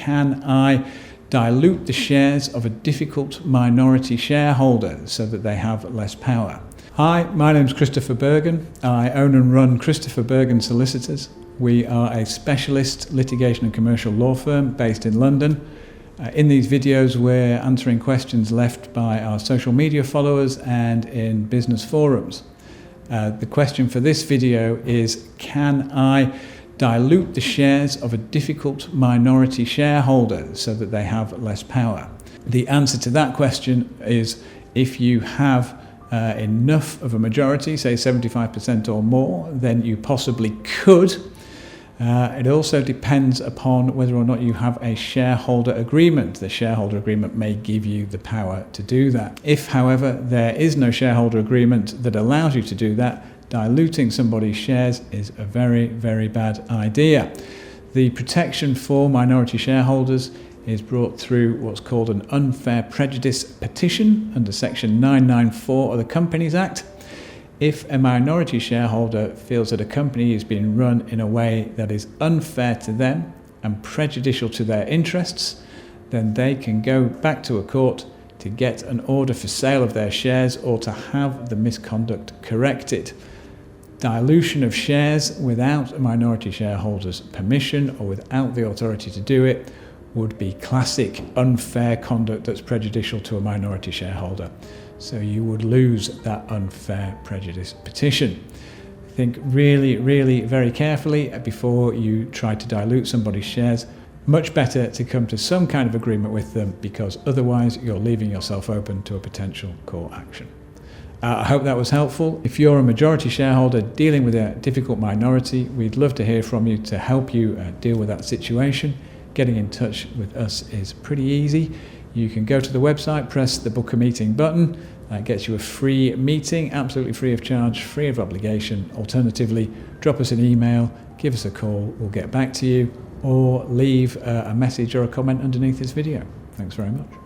can I dilute the shares of a difficult minority shareholder so that they have less power? Hi, my name's Christopher Burgon. I own and run Christopher Burgon Solicitors. We are a specialist litigation and commercial law firm based in London. In these videos, we're answering questions left by our social media followers and in business forums. The question for this video is, can I dilute the shares of a difficult minority shareholder so that they have less power? The answer to that question is, if you have enough of a majority, say 75% or more, then you possibly could. It also depends upon whether or not you have a shareholder agreement. The shareholder agreement may give you the power to do that. If, however, there is no shareholder agreement that allows you to do that, diluting somebody's shares is a very, very bad idea. The protection for minority shareholders is brought through what's called an unfair prejudice petition under Section 994 of the Companies Act. If a minority shareholder feels that a company is being run in a way that is unfair to them and prejudicial to their interests, then they can go back to a court to get an order for sale of their shares or to have the misconduct corrected. Dilution of shares without a minority shareholder's permission or without the authority to do it would be classic unfair conduct that's prejudicial to a minority shareholder. So you would lose that unfair prejudice petition. Think really, really very carefully before you try to dilute somebody's shares. Much better to come to some kind of agreement with them, because otherwise you're leaving yourself open to a potential court action. I hope that was helpful. If you're a majority shareholder dealing with a difficult minority, we'd love to hear from you to help you deal with that situation. Getting in touch with us is pretty easy. You can go to the website, press the book a meeting button. That gets you a free meeting, absolutely free of charge, free of obligation. Alternatively, drop us an email, give us a call, we'll get back to you, or leave a message or a comment underneath this video. Thanks very much.